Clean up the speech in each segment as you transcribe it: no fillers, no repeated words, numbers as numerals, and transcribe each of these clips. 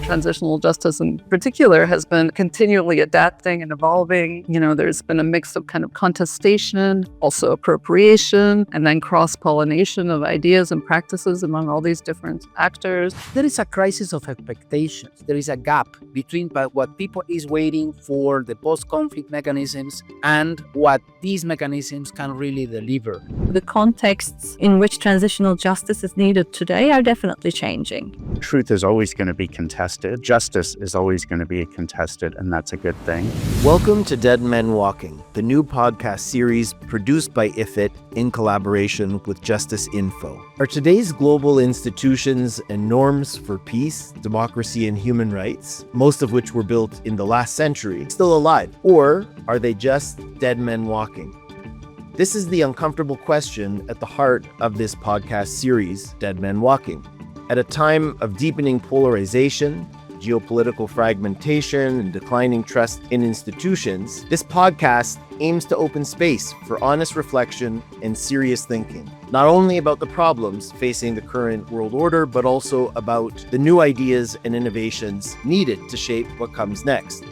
Transitional justice in particular has been continually adapting and evolving. There's been a mix of kind of contestation, also appropriation, and then cross-pollination of ideas and practices among all these different actors. There is a crisis of expectations. There is a gap between what people is waiting for the post-conflict mechanisms and what these mechanisms can really deliver. The contexts in which transitional justice is needed today are definitely changing. Truth is always going to be contested. Justice is always going to be contested, and that's a good thing. Welcome to Dead Men Walking, the new podcast series produced by IFIT in collaboration with Justice Info. Are today's global institutions and norms for peace, democracy, and human rights, most of which were built in the last century, still alive? Or are they just dead men walking? This is the uncomfortable question at the heart of this podcast series, Dead Men Walking. At a time of deepening polarization, geopolitical fragmentation, and declining trust in institutions, this podcast aims to open space for honest reflection and serious thinking, not only about the problems facing the current world order, but also about the new ideas and innovations needed to shape what comes next.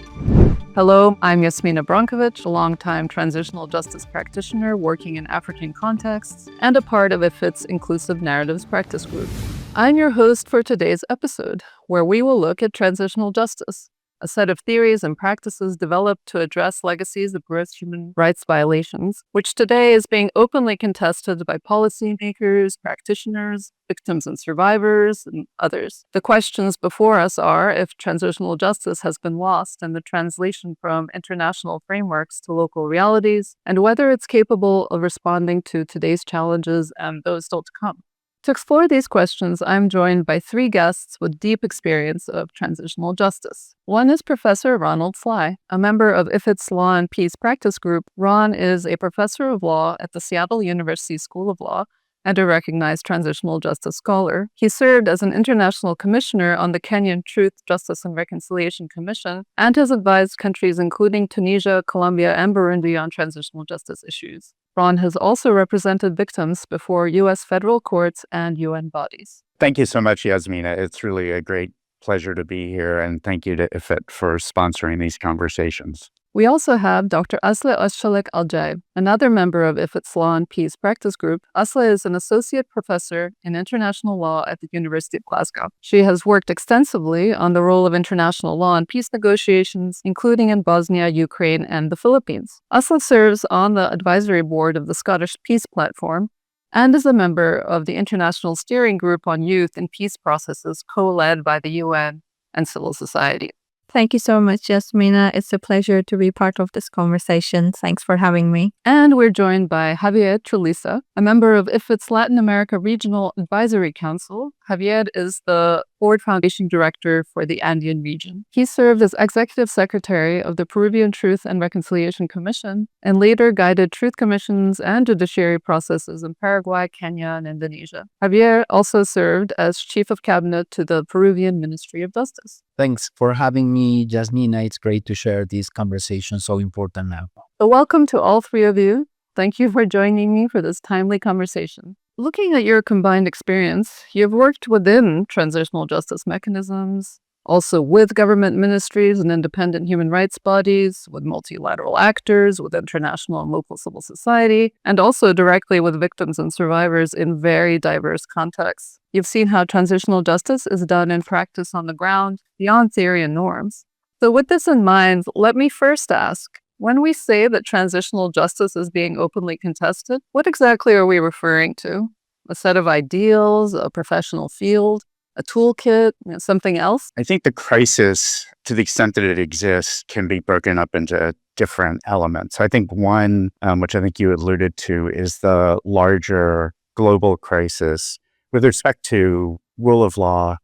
Hello, I'm Jasmina Brankovic, a longtime transitional justice practitioner working in African contexts and a part of IFIT's Inclusive Narratives Practice Group. I'm your host for today's episode, where we will look at transitional justice, a set of theories and practices developed to address legacies of gross human rights violations, which today is being openly contested by policymakers, practitioners, victims and survivors, and others. The questions before us are if transitional justice has been lost in the translation from international frameworks to local realities, and whether it's capable of responding to today's challenges and those still to come. To explore these questions, I'm joined by three guests with deep experience of transitional justice. One is Professor Ronald Slye, a member of IFIT's Law and Peace Practice Group. Ron is a professor of law at the Seattle University School of Law and a recognized transitional justice scholar. He served as an international commissioner on the Kenyan Truth, Justice, and Reconciliation Commission and has advised countries including Tunisia, Colombia, and Burundi on transitional justice issues. Ron has also represented victims before U.S. federal courts and UN bodies. Thank you so much, Jasmina. It's really a great pleasure to be here, and thank you to IFIT for sponsoring these conversations. We also have Dr. Asli Ozcelik Olcay, another member of IFIT's Law and Peace Practice Group. Asli is an associate professor in international law at the University of Glasgow. She has worked extensively on the role of international law and peace negotiations, including in Bosnia, Ukraine, and the Philippines. Asli serves on the advisory board of the Scottish Peace Platform and is a member of the International Steering Group on Youth and Peace Processes, co-led by the UN and civil society. Thank you so much, Jasmina. It's a pleasure to be part of this conversation. Thanks for having me. And we're joined by Javier Ciurlizza, a member of IFIT's Latin America Regional Advisory Council. Javier is the Board Foundation Director for the Andean Region. He served as Executive Secretary of the Peruvian Truth and Reconciliation Commission and later guided truth commissions and judiciary processes in Paraguay, Kenya, and Indonesia. Javier also served as Chief of Cabinet to the Peruvian Ministry of Justice. Thanks for having me, Jasmina. It's great to share this conversation, so important now. So welcome to all three of you. Thank you for joining me for this timely conversation. Looking at your combined experience, you've worked within transitional justice mechanisms, also with government ministries and independent human rights bodies, with multilateral actors, with international and local civil society, and also directly with victims and survivors in very diverse contexts. You've seen how transitional justice is done in practice on the ground, beyond theory and norms. So with this in mind, let me first ask, when we say that transitional justice is being openly contested, what exactly are we referring to? A set of ideals, a professional field, a toolkit, something else? I think the crisis, to the extent that it exists, can be broken up into different elements. I think one, which I think you alluded to, is the larger global crisis with respect to rule of law,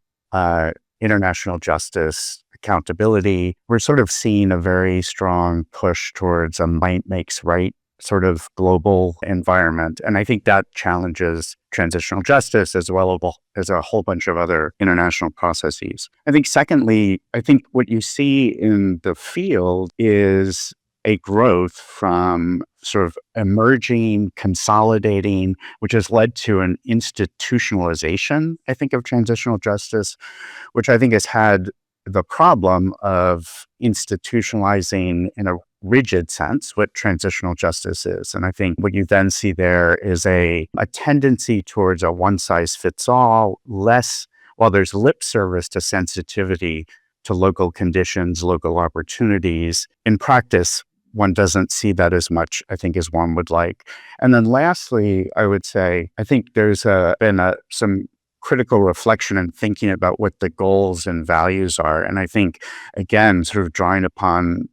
international justice, accountability. We're sort of seeing a very strong push towards a might makes right sort of global environment. And I think that challenges transitional justice as well as a whole bunch of other international processes. I think secondly, I think what you see in the field is a growth from sort of emerging, consolidating, which has led to an institutionalization, I think, of transitional justice, which I think has had the problem of institutionalizing in a rigid sense what transitional justice is. And I think what you then see there is a tendency towards a one-size-fits-all, less, while there's lip service to sensitivity to local conditions, local opportunities. In practice, one doesn't see that as much, I think, as one would like. And then lastly, I would say, I think there's been some critical reflection and thinking about what the goals and values are. And I think, again, sort of drawing upon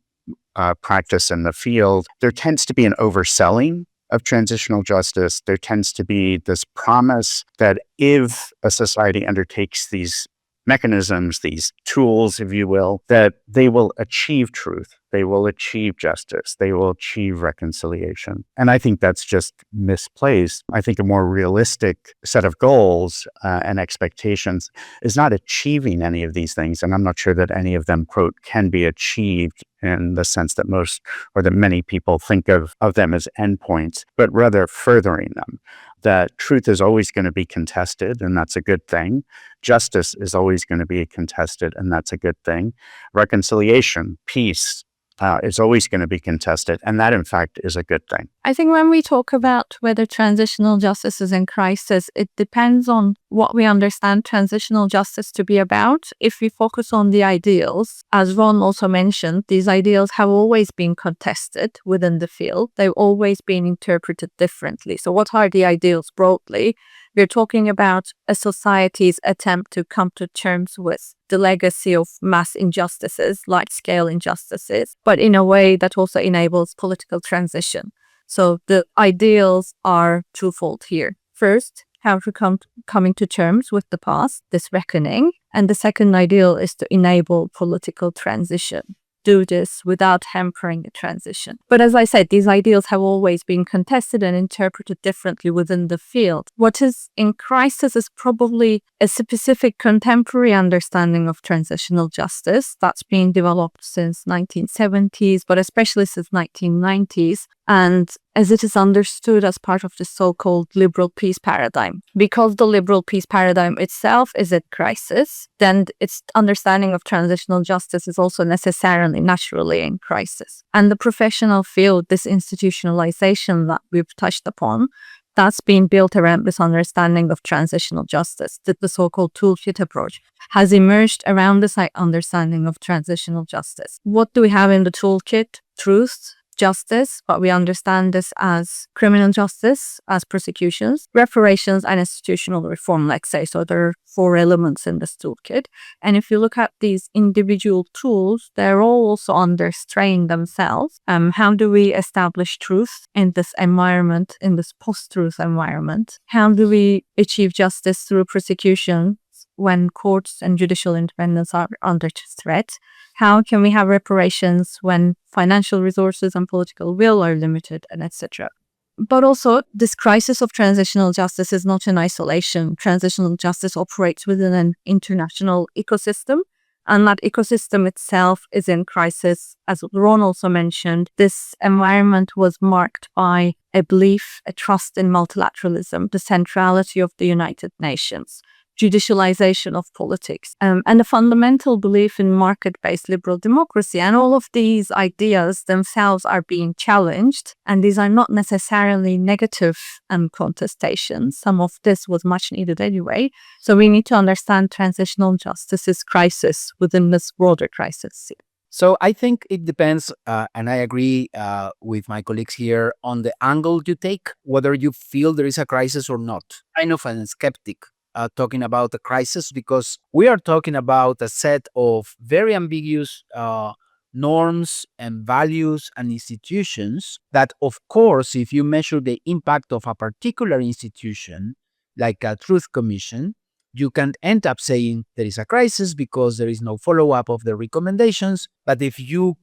practice in the field, there tends to be an overselling of transitional justice. There tends to be this promise that if a society undertakes these mechanisms, these tools, if you will, that they will achieve truth, they will achieve justice, they will achieve reconciliation. And I think that's just misplaced. I think a more realistic set of goals and expectations is not achieving any of these things. And I'm not sure that any of them, quote, can be achieved in the sense that most or that many people think of them as endpoints, but rather furthering them. That truth is always going to be contested, and that's a good thing. Justice is always going to be contested, and that's a good thing. Reconciliation, peace, is always going to be contested, and that, in fact, is a good thing. I think when we talk about whether transitional justice is in crisis, it depends on what we understand transitional justice to be about. If we focus on the ideals, as Ron also mentioned, these ideals have always been contested within the field. They've always been interpreted differently. So what are the ideals broadly? We're talking about a society's attempt to come to terms with the legacy of mass injustices, large-scale injustices, but in a way that also enables political transition. So the ideals are twofold here. First, how to coming to terms with the past, this reckoning. And the second ideal is to enable political transition. Do this without hampering the transition. But as I said, these ideals have always been contested and interpreted differently within the field. What is in crisis is probably a specific contemporary understanding of transitional justice that's been developed since 1970s, but especially since 1990s. And as it is understood as part of the so-called liberal peace paradigm. Because the liberal peace paradigm itself is at crisis, then its understanding of transitional justice is also necessarily, naturally in crisis. And the professional field, this institutionalization that we've touched upon, that's been built around this understanding of transitional justice, that the so-called toolkit approach has emerged around this understanding of transitional justice. What do we have in the toolkit? Truth, justice, but we understand this as criminal justice, as prosecutions, reparations, and institutional reform, let's say. So there are 4 elements in this toolkit. And if you look at these individual tools, they're all also under strain themselves. How do we establish truth in this environment, in this post-truth environment? How do we achieve justice through prosecution when courts and judicial independence are under threat? How can we have reparations when financial resources and political will are limited, and etc.? But also, this crisis of transitional justice is not in isolation. Transitional justice operates within an international ecosystem, and that ecosystem itself is in crisis. As Ron also mentioned, this environment was marked by a belief, a trust in multilateralism, the centrality of the United Nations, judicialization of politics, and a fundamental belief in market-based liberal democracy. And all of these ideas themselves are being challenged, and these are not necessarily negative contestations. Some of this was much needed anyway. So we need to understand transitional justice's crisis within this broader crisis. So I think it depends, and I agree with my colleagues here on the angle you take, whether you feel there is a crisis or not. I'm of a skeptic talking about the crisis, because we are talking about a set of very ambiguous norms and values and institutions that, of course, if you measure the impact of a particular institution, like a truth commission, you can end up saying there is a crisis because there is no follow-up of the recommendations. But if you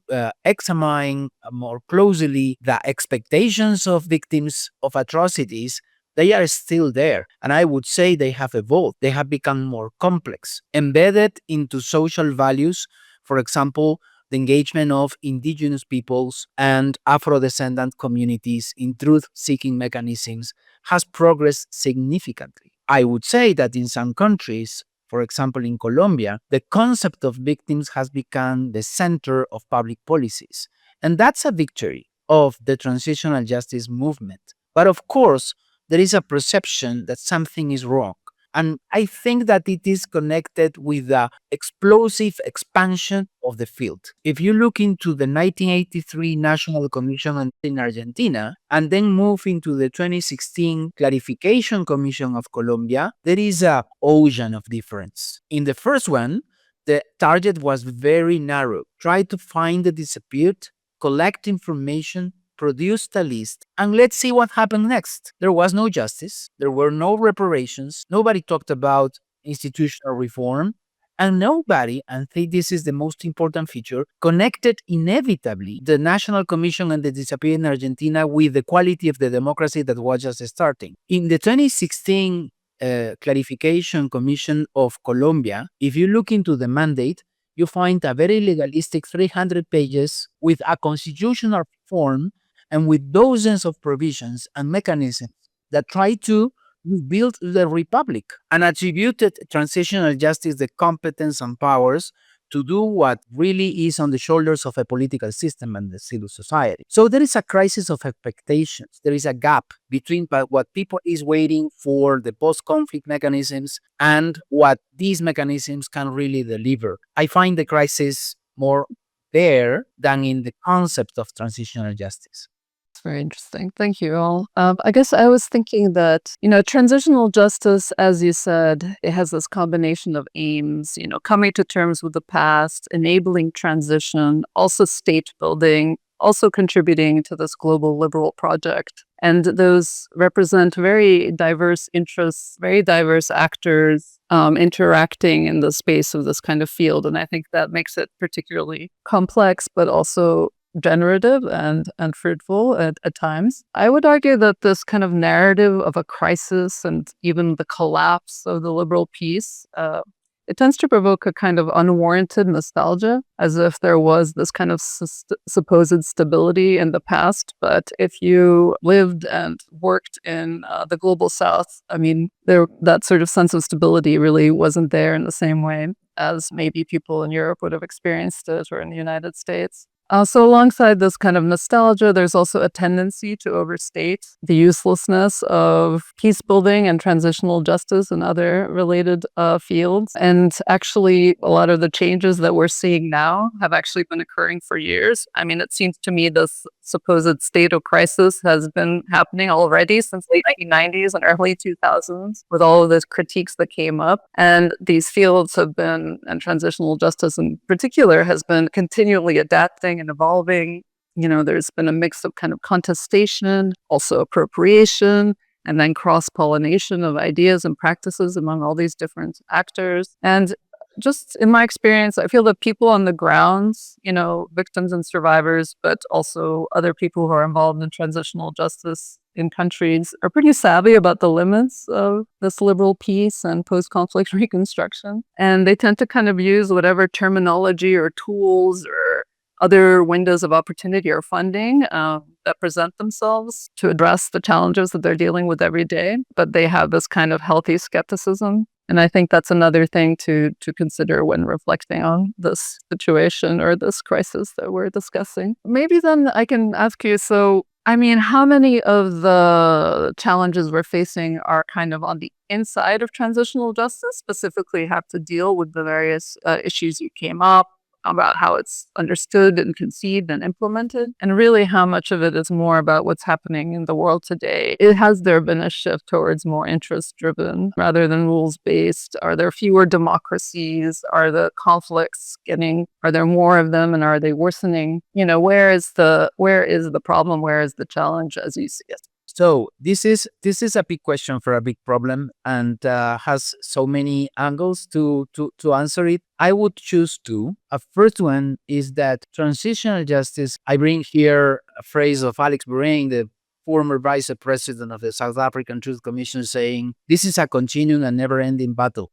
examine more closely the expectations of victims of atrocities, they are still there. And I would say they have evolved. They have become more complex, embedded into social values. For example, the engagement of indigenous peoples and Afro-descendant communities in truth-seeking mechanisms has progressed significantly. I would say that in some countries, For example, in Colombia, the concept of victims has become the center of public policies. And that's a victory of the transitional justice movement. But of course, there is a perception that something is wrong. And I think that it is connected with the explosive expansion of the field. If you look into the 1983 National Commission in Argentina and then move into the 2016 Clarification Commission of Colombia, there is an ocean of difference. In the first one, the target was very narrow. Try to find the disappeared, collect information, produced a list, and let's see what happened next. There was no justice, there were no reparations, nobody talked about institutional reform, and nobody, and I think this is the most important feature, connected inevitably the National Commission and the disappeared in Argentina with the quality of the democracy that was just starting. In the 2016 Clarification Commission of Colombia, if you look into the mandate, you find a very legalistic 300 pages with a constitutional reform and with dozens of provisions and mechanisms that try to rebuild the republic and attributed transitional justice the competence and powers to do what really is on the shoulders of a political system and the civil society. So there is a crisis of expectations. There is a gap between what people is waiting for the post-conflict mechanisms and what these mechanisms can really deliver. I find the crisis more there than in the concept of transitional justice. Very interesting. Thank you all. I guess I was thinking that, transitional justice, as you said, it has this combination of aims, coming to terms with the past, enabling transition, also state building, also contributing to this global liberal project. And those represent very diverse interests, very diverse actors interacting in the space of this kind of field. And I think that makes it particularly complex, but also generative and fruitful at times. I would argue that this kind of narrative of a crisis and even the collapse of the liberal peace, it tends to provoke a kind of unwarranted nostalgia, as if there was this kind of supposed stability in the past. But if you lived and worked in the global south, that sort of sense of stability really wasn't there in the same way as maybe people in Europe would have experienced it or in the United States. So alongside this kind of nostalgia, there's also a tendency to overstate the uselessness of peace building and transitional justice and other related fields. And actually, a lot of the changes that we're seeing now have actually been occurring for years. It seems to me this supposed state of crisis has been happening already since late 1990s and early 2000s with all of the critiques that came up. And these fields have been, and transitional justice in particular, has been continually adapting and evolving. There's been a mix of kind of contestation, also appropriation, and then cross-pollination of ideas and practices among all these different actors. And just in my experience, I feel that people on the ground, victims and survivors, but also other people who are involved in transitional justice in countries are pretty savvy about the limits of this liberal peace and post-conflict reconstruction. And they tend to kind of use whatever terminology or tools or other windows of opportunity or funding that present themselves to address the challenges that they're dealing with every day. But they have this kind of healthy skepticism. And I think that's another thing to consider when reflecting on this situation or this crisis that we're discussing. Maybe then I can ask you, how many of the challenges we're facing are kind of on the inside of transitional justice, specifically have to deal with the various issues you came up about how it's understood and conceived and implemented, and really how much of it is more about what's happening in the world today? Has there been a shift towards more interest-driven rather than rules-based? Are there fewer democracies? Are the conflicts are there more of them, and are they worsening? Where is the problem? Where is the challenge as you see it? So this is a big question for a big problem, and has so many angles to answer it. I would choose two. A first one is that transitional justice. I bring here a phrase of Alex Bourain, the former vice president of the South African Truth Commission, saying, "This is a continuing and never-ending battle."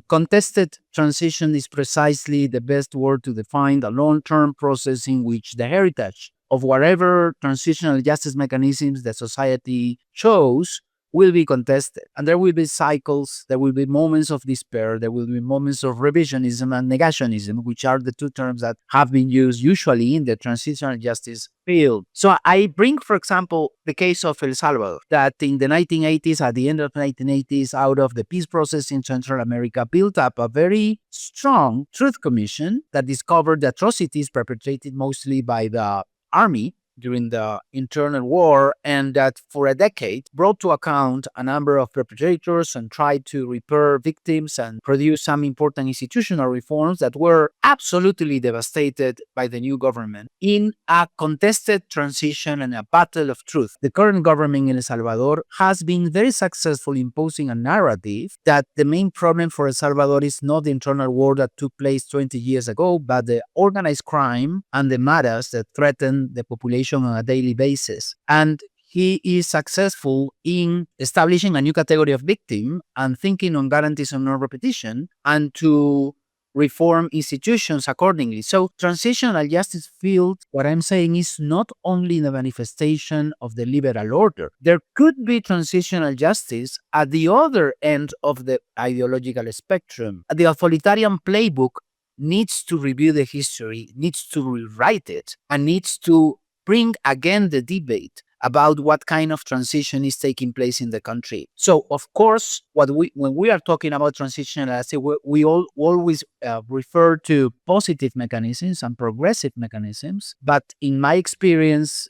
Contested transition is precisely the best word to define a long-term process in which the heritage of whatever transitional justice mechanisms that society chose will be contested. And there will be cycles, there will be moments of despair, there will be moments of revisionism and negationism, which are the two terms that have been used usually in the transitional justice field. So I bring, for example, the case of El Salvador, that in the 1980s, at the end of the 1980s, out of the peace process in Central America, built up a very strong truth commission that discovered the atrocities perpetrated mostly by the army during the internal war, and that for a decade brought to account a number of perpetrators and tried to repair victims and produce some important institutional reforms that were absolutely devastated by the new government in a contested transition and a battle of truth. The current government in El Salvador has been very successful in posing a narrative that the main problem for El Salvador is not the internal war that took place 20 years ago, but the organized crime and the matters that threaten the population on a daily basis. And he is successful in establishing a new category of victim and thinking on guarantees of non-repetition and to reform institutions accordingly. So transitional justice field, what I'm saying is not only the manifestation of the liberal order. There could be transitional justice at the other end of the ideological spectrum. The authoritarian playbook needs to review the history, needs to rewrite it, and needs to bring again the debate about what kind of transition is taking place in the country. So, of course, when we are talking about transition, I say we always refer to positive mechanisms and progressive mechanisms. But in my experience,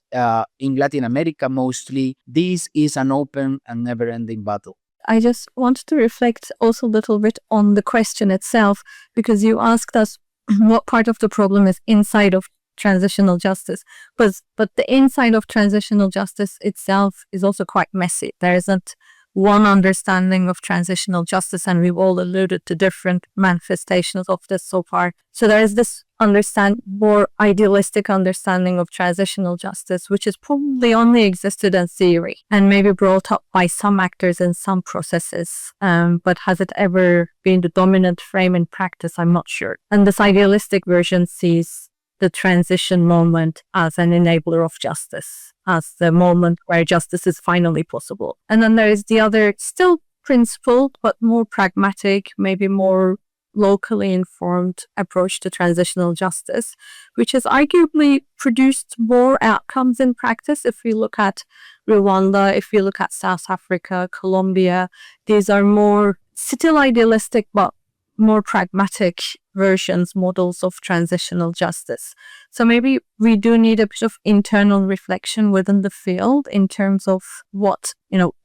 in Latin America mostly, this is an open and never-ending battle. I just wanted to reflect also a little bit on the question itself, because you asked us what part of the problem is inside of transitional justice, but the inside of transitional justice itself is also quite messy. There isn't one understanding of transitional justice, and we've all alluded to different manifestations of this so far. So there is this more idealistic understanding of transitional justice, which has probably only existed in theory and maybe brought up by some actors in some processes. But has it ever been the dominant frame in practice? I'm not sure. And this idealistic version sees the transition moment as an enabler of justice, as the moment where justice is finally possible. And then there is the other, still principled, but more pragmatic, maybe more locally informed approach to transitional justice, which has arguably produced more outcomes in practice. If we look at Rwanda, if we look at South Africa, Colombia, these are more still idealistic, but more pragmatic versions, models of transitional justice. So maybe we do need a bit of internal reflection within the field in terms of what,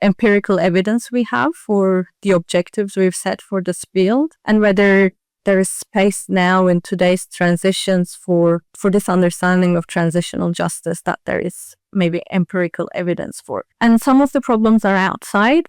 empirical evidence we have for the objectives we've set for this field, and whether there is space now in today's transitions for this understanding of transitional justice that there is maybe empirical evidence for. And some of the problems are outside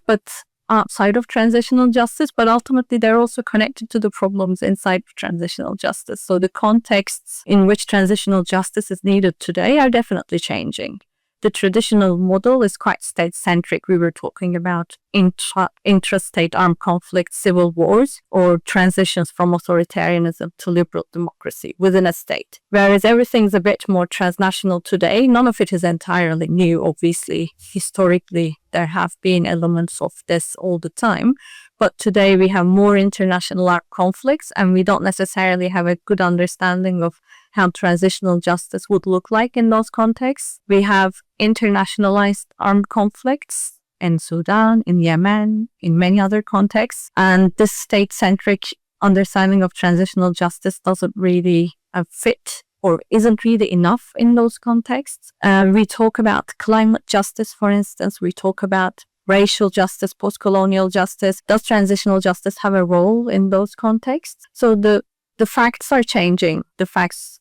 of transitional justice, but ultimately they're also connected to the problems inside of transitional justice. So the contexts in which transitional justice is needed today are definitely changing. The traditional model is quite state-centric. We were talking about intrastate armed conflicts, civil wars, or transitions from authoritarianism to liberal democracy within a state. Whereas everything's a bit more transnational today. None of it is entirely new, obviously. Historically, there have been elements of this all the time. But today we have more international armed conflicts, and we don't necessarily have a good understanding of how transitional justice would look like in those contexts. We have internationalized armed conflicts in Sudan, in Yemen, in many other contexts. And this state-centric understanding of transitional justice doesn't really fit or isn't really enough in those contexts. We talk about climate justice, for instance. We talk about racial justice, post-colonial justice. Does transitional justice have a role in those contexts? So the facts are changing, the facts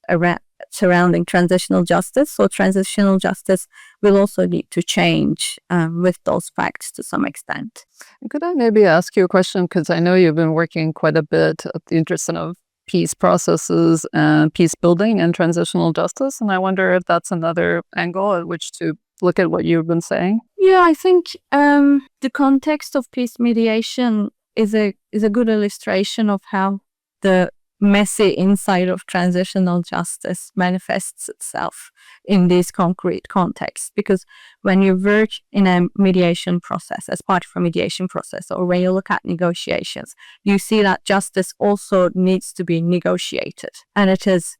surrounding transitional justice. So transitional justice will also need to change with those facts to some extent. Could I maybe ask you a question? Because I know you've been working quite a bit at the intersection of peace processes and peace building and transitional justice. And I wonder if that's another angle at which to look at what you've been saying. Yeah, I think the context of peace mediation is a good illustration of how the messy inside of transitional justice manifests itself in these concrete contexts. Because when you work in a mediation process, as part of a mediation process, or when you look at negotiations, you see that justice also needs to be negotiated. And it is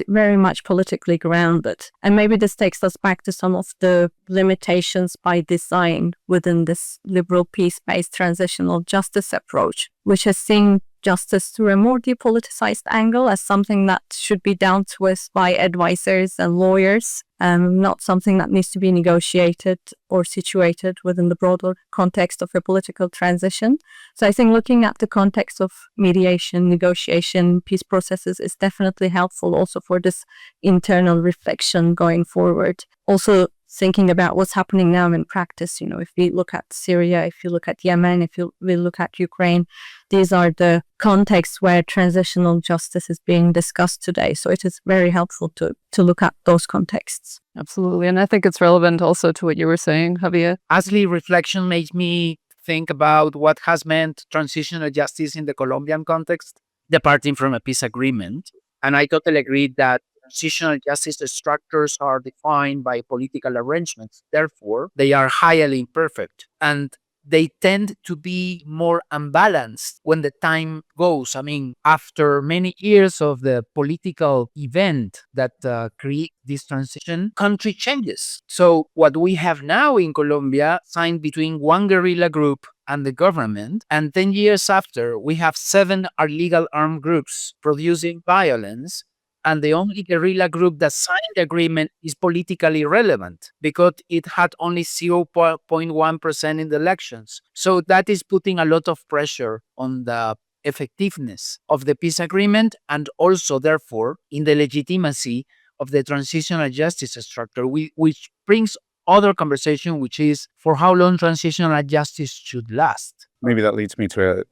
very much politically grounded. And maybe this takes us back to some of the limitations by design within this liberal peace-based transitional justice approach, which has seen justice through a more depoliticized angle as something that should be dealt with by advisors and lawyers, not something that needs to be negotiated or situated within the broader context of a political transition. So I think looking at the context of mediation, negotiation, peace processes is definitely helpful also for this internal reflection going forward. Also thinking about what's happening now in practice. If we look at Syria, if you look at Yemen, we look at Ukraine, these are the contexts where transitional justice is being discussed today. So it is very helpful to look at those contexts. Absolutely. And I think it's relevant also to what you were saying, Javier. Asli, reflection makes me think about what has meant transitional justice in the Colombian context, departing from a peace agreement. And I totally agree that transitional justice structures are defined by political arrangements. Therefore, they are highly imperfect. And they tend to be more unbalanced when the time goes. I mean, after many years of the political event that create this transition, country changes. So what we have now in Colombia, signed between one guerrilla group and the government, and 10 years after, we have 7 illegal armed groups producing violence, and the only guerrilla group that signed the agreement is politically relevant because it had only 0.1% in the elections. So that is putting a lot of pressure on the effectiveness of the peace agreement and also, therefore, in the legitimacy of the transitional justice structure, which brings other conversation, which is for how long transitional justice should last. Maybe that leads me to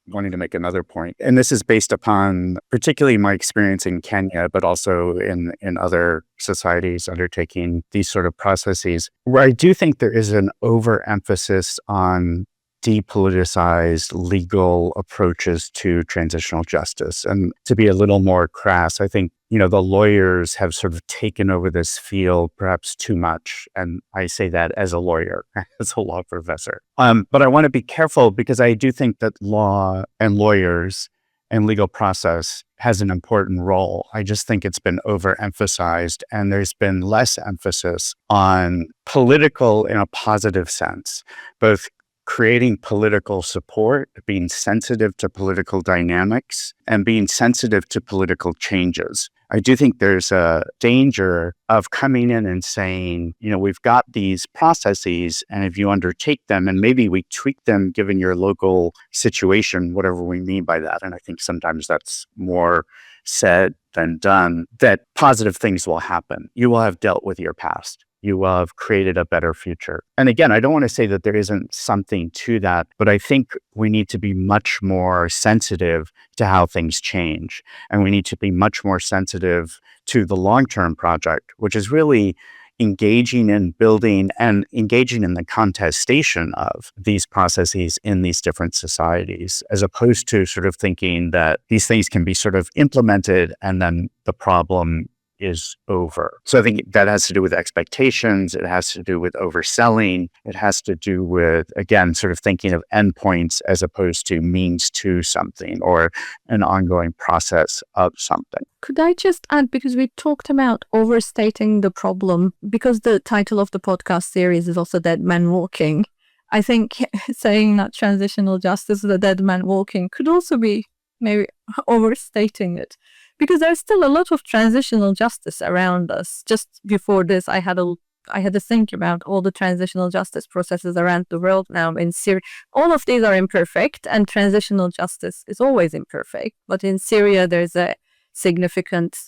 wanting to make another point. And this is based upon particularly my experience in Kenya, but also in other societies undertaking these sort of processes, where I do think there is an overemphasis on depoliticized legal approaches to transitional justice. And to be a little more crass, I think, the lawyers have sort of taken over this field perhaps too much. And I say that as a lawyer, as a law professor. But I want to be careful because I do think that law and lawyers and legal process has an important role. I just think it's been overemphasized and there's been less emphasis on political in a positive sense, both creating political support, being sensitive to political dynamics, and being sensitive to political changes. I do think there's a danger of coming in and saying, we've got these processes, and if you undertake them, and maybe we tweak them given your local situation, whatever we mean by that, and I think sometimes that's more said than done, that positive things will happen. You will have dealt with your past. You will have created a better future. And again, I don't want to say that there isn't something to that, but I think we need to be much more sensitive to how things change. And we need to be much more sensitive to the long-term project, which is really engaging in building and engaging in the contestation of these processes in these different societies, as opposed to sort of thinking that these things can be sort of implemented and then the problem is over. So I think that has to do with expectations. It has to do with overselling. It has to do with, again, sort of thinking of endpoints as opposed to means to something or an ongoing process of something. Could I just add, because we talked about overstating the problem, because the title of the podcast series is also Dead Man Walking, I think saying that transitional justice is a dead man walking could also be maybe overstating it. Because there's still a lot of transitional justice around us. Just before this, I had to think about all the transitional justice processes around the world now in Syria. All of these are imperfect, and transitional justice is always imperfect. But in Syria, there's a significant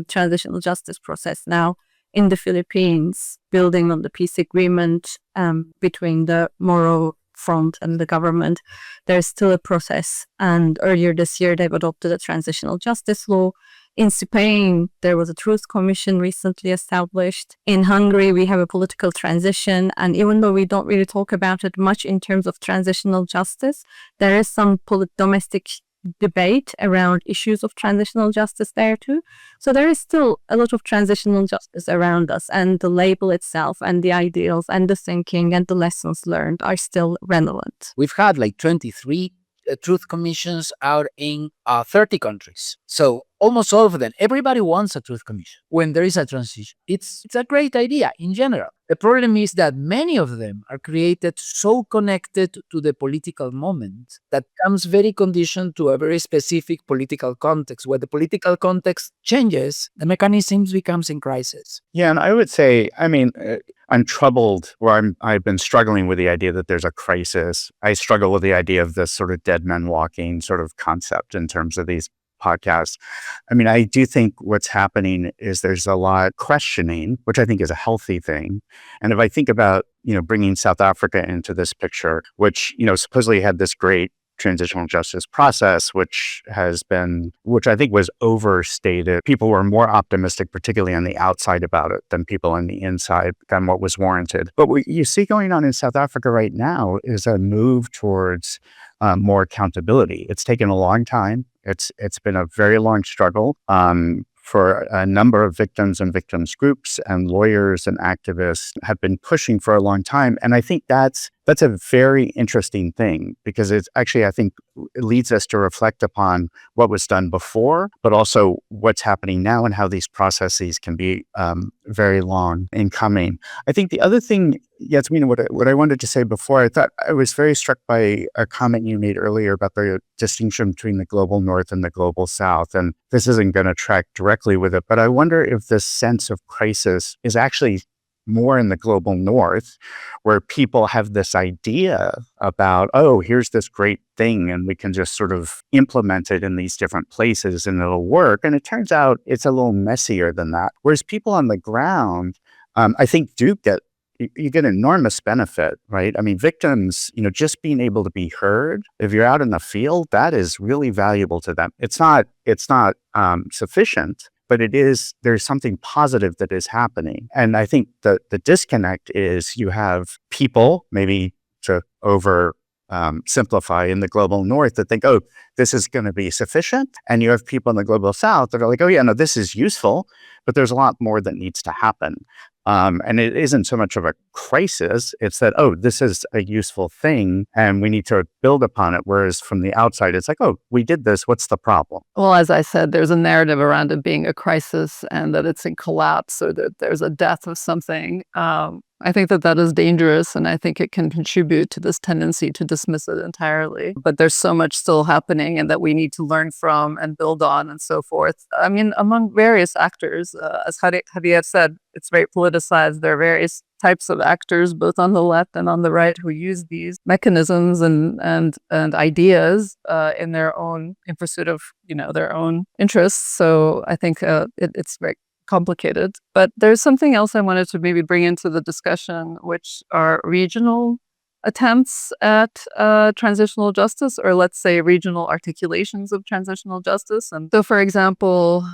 transitional justice process now. In the Philippines, building on the peace agreement between the Moro Front and the government, there's still a process. And earlier this year, they've adopted a transitional justice law. In Spain, there was a truth commission recently established. In Hungary, we have a political transition. And even though we don't really talk about it much in terms of transitional justice, there is some domestic debate around issues of transitional justice there too. So there is still a lot of transitional justice around us, and the label itself and the ideals and the thinking and the lessons learned are still relevant. We've had like 23 truth commissions out in 30 countries. So almost all of them, everybody wants a truth commission when there is a transition. It's a great idea in general. The problem is that many of them are created so connected to the political moment that comes very conditioned to a very specific political context. Where the political context changes, the mechanisms becomes in crisis. Yeah, and I would say, I mean, I'm troubled, or I've been struggling with the idea that there's a crisis. I struggle with the idea of this sort of dead men walking sort of concept in terms of these podcasts. I mean, I do think what's happening is there's a lot questioning, which I think is a healthy thing. And if I think about, bringing South Africa into this picture, which, supposedly had this great transitional justice process, which I think was overstated. People were more optimistic, particularly on the outside about it, than people on the inside, than what was warranted. But what you see going on in South Africa right now is a move towards more accountability. It's taken a long time. It's been a very long struggle for a number of victims and victims groups, and lawyers and activists have been pushing for a long time. And I think that's a very interesting thing, because it's actually, I think, it leads us to reflect upon what was done before, but also what's happening now and how these processes can be very long in coming. I think the other thing, Jasmina, what I wanted to say before, I thought I was very struck by a comment you made earlier about the distinction between the global north and the global south. And this isn't going to track directly with it, but I wonder if this sense of crisis is actually more in the global north, where people have this idea about, oh, here's this great thing and we can just sort of implement it in these different places and it'll work. And it turns out it's a little messier than that. Whereas people on the ground, I think, you get enormous benefit, right? I mean, victims, just being able to be heard, if you're out in the field, that is really valuable to them. It's not sufficient, but there's something positive that is happening. And I think the disconnect is you have people, maybe to simplify, in the global north that think, oh, this is going to be sufficient. And you have people in the global south that are like, oh yeah, no, this is useful, but there's a lot more that needs to happen. And it isn't so much of a crisis. It's that, oh, this is a useful thing and we need to build upon it. Whereas from the outside, it's like, oh, we did this. What's the problem? Well, as I said, there's a narrative around it being a crisis and that it's in collapse, or that there's a death of something. I think that is dangerous, and I think it can contribute to this tendency to dismiss it entirely. But there's so much still happening and that we need to learn from and build on and so forth. I mean, among various actors, as Javier said, it's very politicized. There are various types of actors, both on the left and on the right, who use these mechanisms and ideas in pursuit of their own interests. So I think it's very complicated. But there's something else I wanted to maybe bring into the discussion, which are regional attempts at transitional justice, or let's say regional articulations of transitional justice. And so, for example,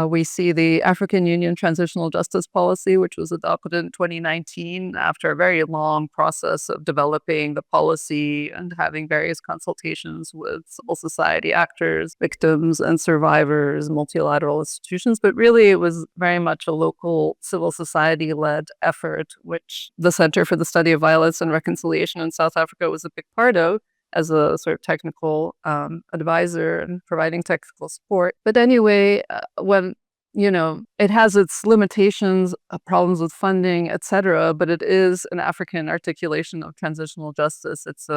we see the African Union Transitional Justice Policy, which was adopted in 2019 after a very long process of developing the policy and having various consultations with civil society actors, victims and survivors, multilateral institutions. But really, it was very much a local civil society-led effort, which the Center for the Study of Violence and Reconciliation in South Africa was a big part of, as a sort of technical advisor and providing technical support. But anyway, when it has its limitations, problems with funding, etc., but it is an African articulation of transitional justice. It's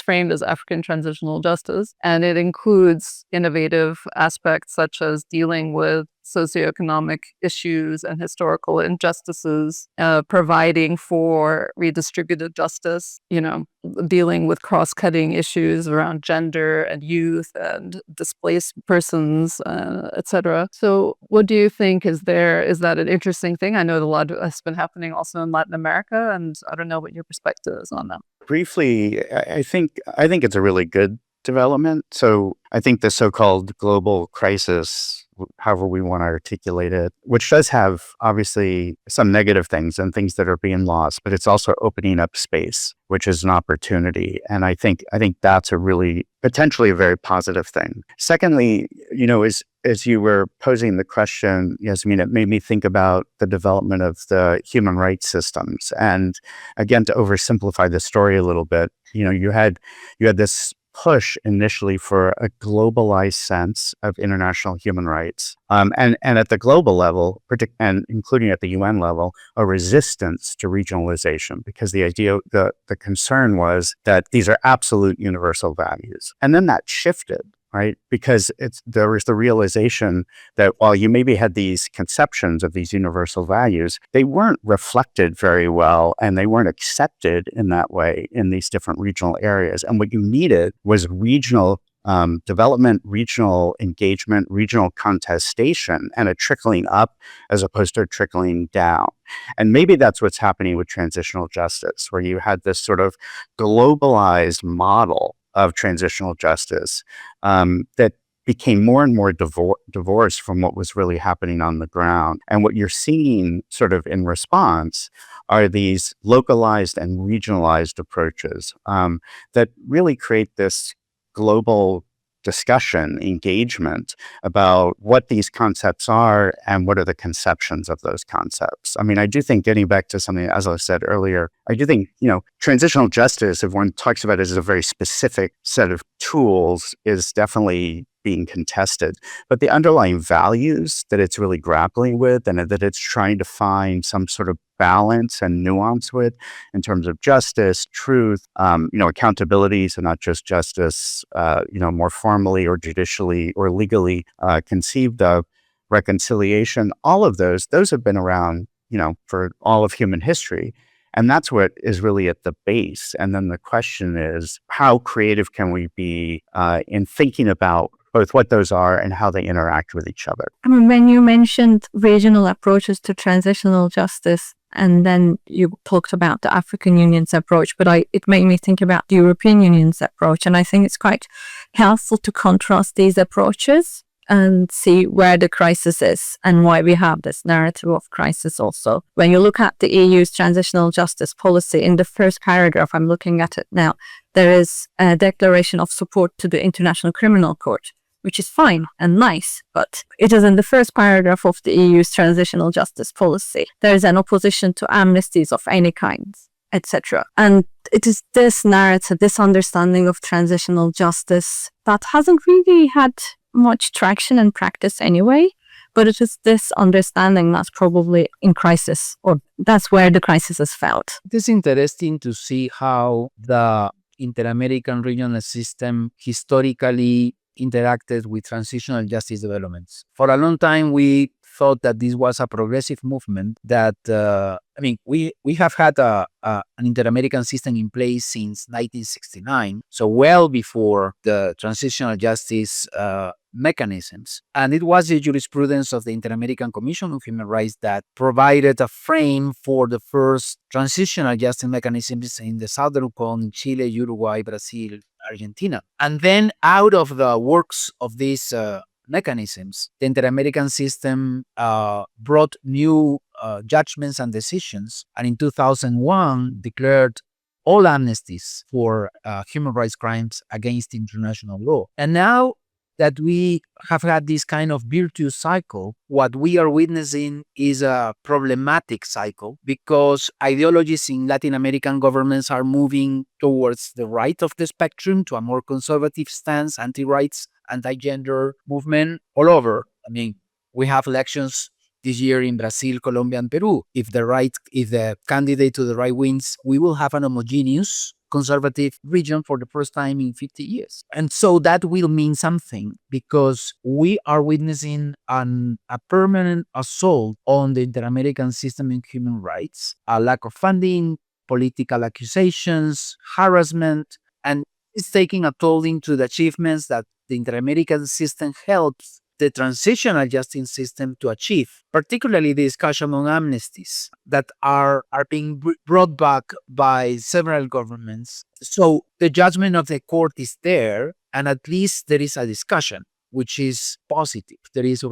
framed as African transitional justice, and it includes innovative aspects such as dealing with socioeconomic issues and historical injustices, providing for redistributive justice, dealing with cross-cutting issues around gender and youth and displaced persons, etc. So what do you think? Is that an interesting thing? I know a lot has been happening also in Latin America, and I don't know what your perspective is on that. Briefly, I think it's a really good development. So I think the so-called global crisis, however we want to articulate it, which does have obviously some negative things and things that are being lost, but it's also opening up space, which is an opportunity. And I think that's a really potentially a very positive thing. Secondly, as you were posing the question, Yasmina, it made me think about the development of the human rights systems. And again, to oversimplify the story a little bit, you had this push initially for a globalized sense of international human rights. And at the global level, and including at the UN level, a resistance to regionalization, because the concern was that these are absolute universal values. And then that shifted, right? Because there was the realization that while you maybe had these conceptions of these universal values, they weren't reflected very well and they weren't accepted in that way in these different regional areas. And what you needed was regional development, regional engagement, regional contestation, and a trickling up as opposed to a trickling down. And maybe that's what's happening with transitional justice, where you had this sort of globalized model of transitional justice that became more and more divorced from what was really happening on the ground. And what you're seeing sort of in response are these localized and regionalized approaches that really create this global discussion, engagement about what these concepts are and what are the conceptions of those concepts. I mean, I do think, getting back to something, as I said earlier, I do think, transitional justice, if one talks about it as a very specific set of tools, is definitely being contested. But the underlying values that it's really grappling with and that it's trying to find some sort of balance and nuance with in terms of justice, truth, accountability, so not just justice, more formally or judicially or legally conceived of, reconciliation, all of those have been around, for all of human history. And that's what is really at the base. And then the question is, how creative can we be in thinking about both what those are and how they interact with each other? I mean, when you mentioned regional approaches to transitional justice, and then you talked about the African Union's approach, but it made me think about the European Union's approach. And I think it's quite helpful to contrast these approaches and see where the crisis is and why we have this narrative of crisis also. When you look at the EU's transitional justice policy, in the first paragraph, I'm looking at it now, there is a declaration of support to the International Criminal Court, which is fine and nice, but it is in the first paragraph of the EU's transitional justice policy. There is an opposition to amnesties of any kind, etc. And it is this narrative, this understanding of transitional justice that hasn't really had much traction in practice anyway, but it is this understanding that's probably in crisis, or that's where the crisis is felt. It is interesting to see how the Inter-American regional system historically interacted with transitional justice developments. For a long time, we thought that this was a progressive movement that, we have had an Inter-American system in place since 1969, so well before the transitional justice mechanisms. And it was the jurisprudence of the Inter-American Commission on Human Rights that provided a frame for the first transitional justice mechanisms in the Southern Cone, in Chile, Uruguay, Brazil, Argentina. And then out of the works of these mechanisms, the Inter-American system brought new judgments and decisions, and in 2001 declared all amnesties for human rights crimes against international law. And now that we have had this kind of virtuous cycle, what we are witnessing is a problematic cycle, because ideologies in Latin American governments are moving towards the right of the spectrum, to a more conservative stance, anti-rights, anti-gender movement all over. I mean, we have elections this year in Brazil, Colombia, and Peru. If the candidate to the right wins, we will have an homogeneous conservative region for the first time in 50 years. And so that will mean something, because we are witnessing a permanent assault on the Inter-American system in human rights, a lack of funding, political accusations, harassment, and it's taking a toll into the achievements that the Inter-American system helps the transitional justice system to achieve, particularly the discussion on amnesties that are being brought back by several governments. So the judgment of the court is there, and at least there is a discussion. which is positive. There is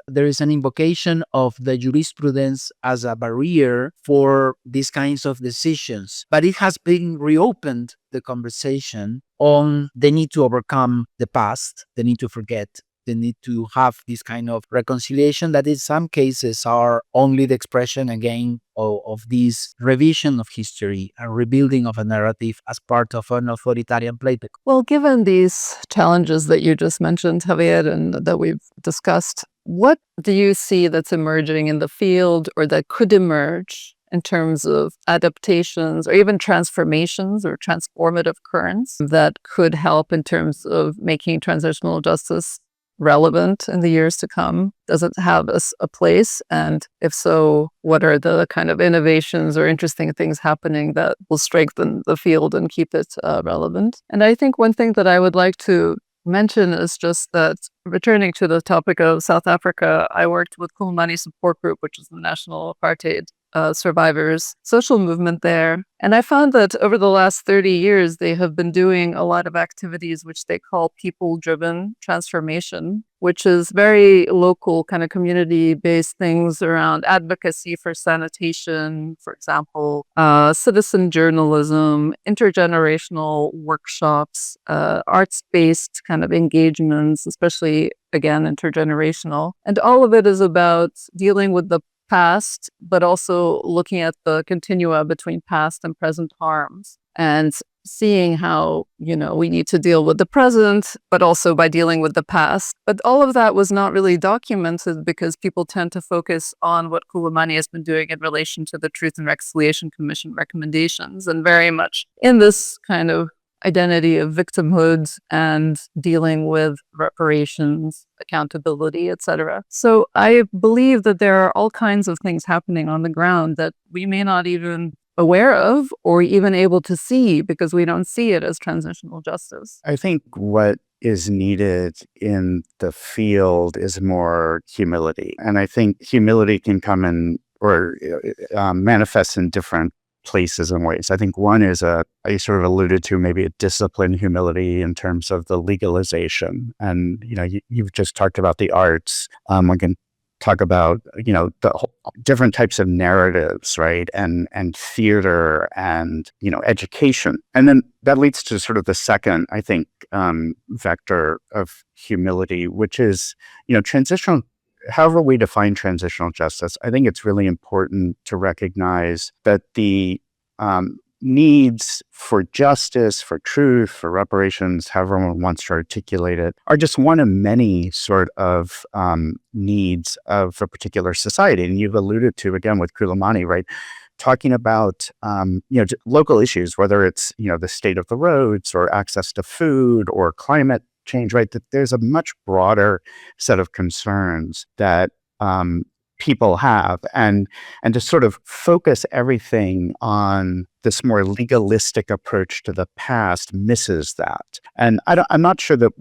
there is an invocation of the jurisprudence as a barrier for these kinds of decisions. But it has been reopened, the conversation, on the need to overcome the past, the need to forget, the need to have this kind of reconciliation that in some cases are only the expression again of this revision of history and rebuilding of a narrative as part of an authoritarian playbook. Well, given these challenges that you just mentioned, Javier, and that we've discussed, what do you see that's emerging in the field or that could emerge in terms of adaptations or even transformations or transformative currents that could help in terms of making transitional justice relevant in the years to come? Does it have a place? And if so, what are the kind of innovations or interesting things happening that will strengthen the field and keep it relevant? And I think one thing that I would like to mention is just that, returning to the topic of South Africa, I worked with Khulumani Support Group, which is the national apartheid survivors social movement there. And I found that over the last 30 years, they have been doing a lot of activities which they call people-driven transformation, which is very local, kind of community-based things around advocacy for sanitation, for example, citizen journalism, intergenerational workshops, arts-based kind of engagements, especially, again, intergenerational. And all of it is about dealing with the past, but also looking at the continua between past and present harms and seeing how, we need to deal with the present, but also by dealing with the past. But all of that was not really documented because people tend to focus on what Khulumani has been doing in relation to the Truth and Reconciliation Commission recommendations, and very much in this kind of identity of victimhood and dealing with reparations, accountability, etc. So I believe that there are all kinds of things happening on the ground that we may not even aware of or even able to see because we don't see it as transitional justice. I think what is needed in the field is more humility. And I think humility can come in or manifest in different places and ways. I think one is I sort of alluded to maybe a disciplined humility in terms of the legalization. And, you've just talked about the arts. We can talk about, the different types of narratives, right? And theater and, education. And then that leads to sort of the second, I think, vector of humility, which is, transitional. However we define transitional justice, I think it's really important to recognize that the needs for justice, for truth, for reparations, however one wants to articulate it, are just one of many sort of needs of a particular society. And you've alluded to, again, with Khulumani, right? Talking about, local issues, whether it's, the state of the roads or access to food or climate change, right? That there's a much broader set of concerns that people have, and to sort of focus everything on this more legalistic approach to the past misses that. And I'm not sure that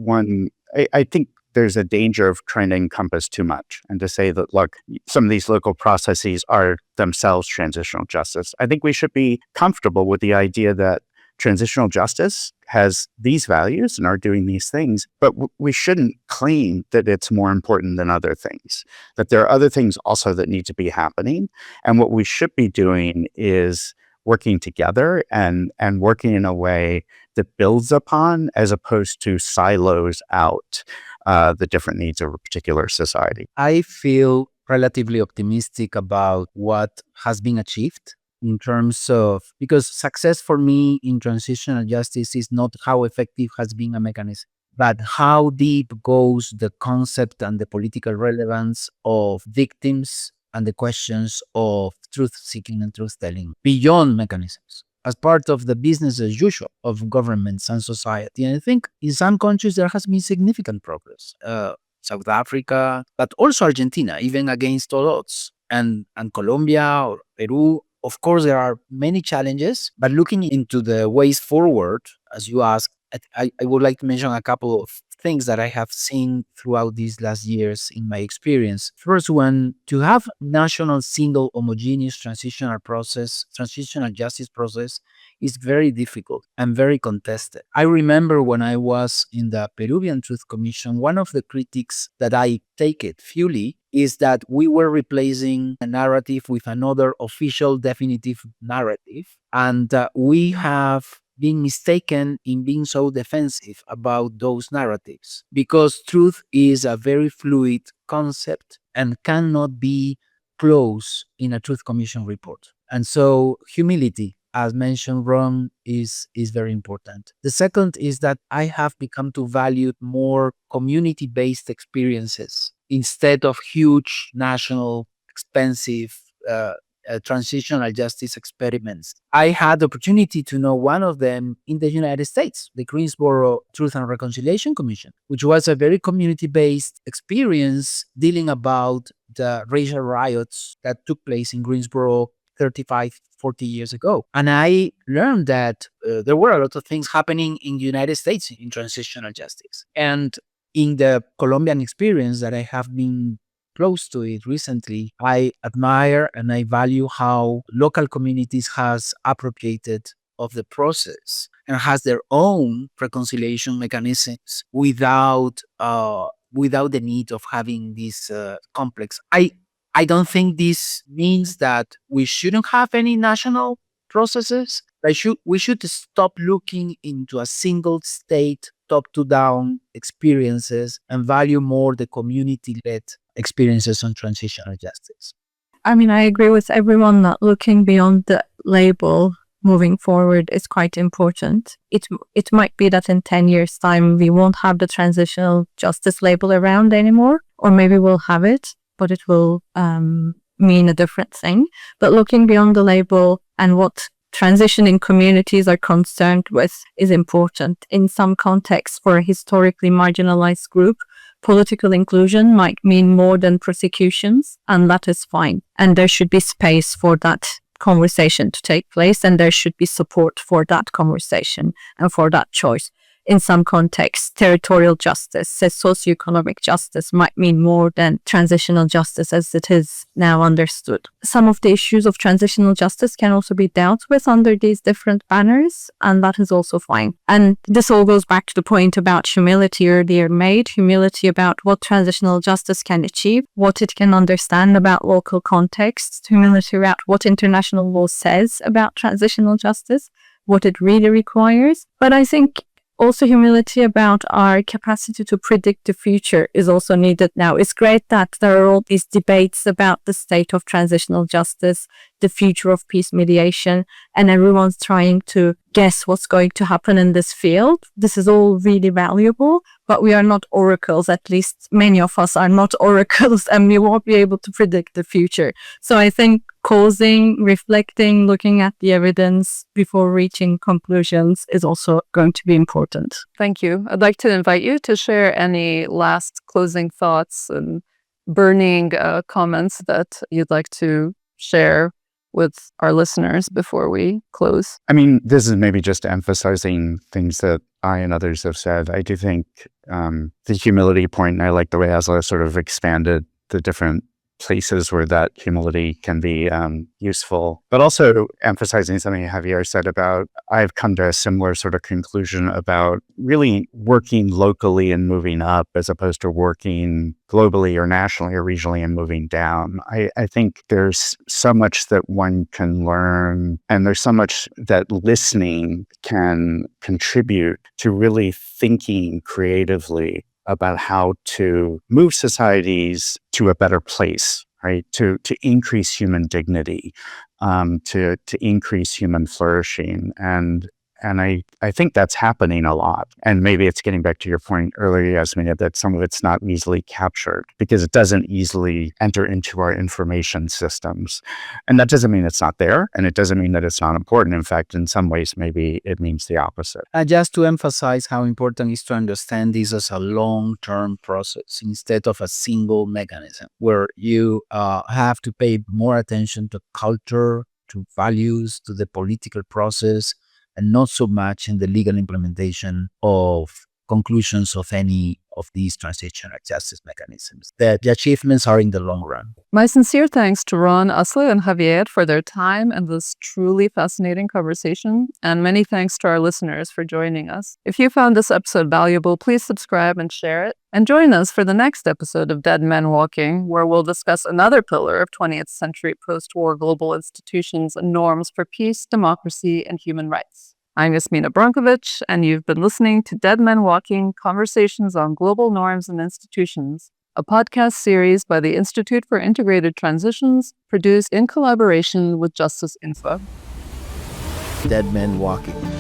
I think there's a danger of trying to encompass too much and to say that, look, some of these local processes are themselves transitional justice. I think we should be comfortable with the idea that transitional justice has these values and are doing these things, but we shouldn't claim that it's more important than other things, that there are other things also that need to be happening. And what we should be doing is working together and working in a way that builds upon, as opposed to silos out the different needs of a particular society. I feel relatively optimistic about what has been achieved in terms of, because success for me in transitional justice is not how effective has been a mechanism, but how deep goes the concept and the political relevance of victims and the questions of truth-seeking and truth-telling beyond mechanisms, as part of the business as usual of governments and society. And I think in some countries there has been significant progress. South Africa, but also Argentina, even against all odds, and Colombia or Peru. Of course, there are many challenges, but looking into the ways forward, as you asked, I would like to mention a couple of things that I have seen throughout these last years in my experience. First one, to have national single homogeneous transitional justice process is very difficult and very contested. I remember when I was in the Peruvian Truth Commission, one of the critiques that I take it fully is that we were replacing a narrative with another official definitive narrative. And we have been mistaken in being so defensive about those narratives because truth is a very fluid concept and cannot be closed in a Truth Commission report. And so humility, as mentioned, Ron, is very important. The second is that I have become to value more community-based experiences instead of huge national, expensive transitional justice experiments. I had the opportunity to know one of them in the United States, the Greensboro Truth and Reconciliation Commission, which was a very community-based experience dealing about the racial riots that took place in Greensboro 35, 40 years ago. And I learned that there were a lot of things happening in the United States in transitional justice. And in the Colombian experience that I have been close to it recently, I admire and I value how local communities has appropriated of the process and has their own reconciliation mechanisms without the need of having this complex. I don't think this means that we shouldn't have any national processes. We should stop looking into a single state top to down experiences and value more the community led experiences on transitional justice. I mean, I agree with everyone that looking beyond the label moving forward is quite important. It might be that in 10 years' time, we won't have the transitional justice label around anymore, or maybe we'll have it, but it will mean a different thing. But looking beyond the label and what transitioning communities are concerned with is important. In some contexts, for a historically marginalized group, political inclusion might mean more than prosecutions, and that is fine. And there should be space for that conversation to take place, and there should be support for that conversation and for that choice. In some contexts, territorial justice, socioeconomic justice might mean more than transitional justice as it is now understood. Some of the issues of transitional justice can also be dealt with under these different banners, and that is also fine. And this all goes back to the point about humility earlier made, humility about what transitional justice can achieve, what it can understand about local contexts, humility about what international law says about transitional justice, what it really requires. But I think also humility about our capacity to predict the future is also needed now. It's great that there are all these debates about the state of transitional justice, the future of peace mediation, and everyone's trying to guess what's going to happen in this field. This is all really valuable, but we are not oracles. At least many of us are not oracles, and we won't be able to predict the future. So I think causing, reflecting, looking at the evidence before reaching conclusions is also going to be important. Thank you. I'd like to invite you to share any last closing thoughts and burning comments that you'd like to share with our listeners before we close. I mean, this is maybe just emphasizing things that I and others have said. I do think the humility point, and I like the way Asli sort of expanded the different places where that humility can be useful, but also emphasizing something Javier said about, I've come to a similar sort of conclusion about really working locally and moving up as opposed to working globally or nationally or regionally and moving down. I think there's so much that one can learn, and there's so much that listening can contribute to really thinking creatively about how to move societies to a better place, right? To increase human dignity, to increase human flourishing. And I think that's happening a lot. And maybe it's getting back to your point earlier, Jasmina, that some of it's not easily captured because it doesn't easily enter into our information systems. And that doesn't mean it's not there. And it doesn't mean that it's not important. In fact, in some ways, maybe it means the opposite. Just to emphasize how important it is to understand this as a long-term process instead of a single mechanism where you have to pay more attention to culture, to values, to the political process, and not so much in the legal implementation of conclusions of any of these transitional justice mechanisms. The achievements are in the long run. My sincere thanks to Ron, Asli, and Javier for their time and this truly fascinating conversation. And many thanks to our listeners for joining us. If you found this episode valuable, please subscribe and share it. And join us for the next episode of Dead Men Walking, where we'll discuss another pillar of 20th century post-war global institutions and norms for peace, democracy, and human rights. I'm Jasmina Brankovic, and you've been listening to Dead Men Walking, Conversations on Global Norms and Institutions, a podcast series by the Institute for Integrated Transitions, produced in collaboration with Justice Info. Dead Men Walking.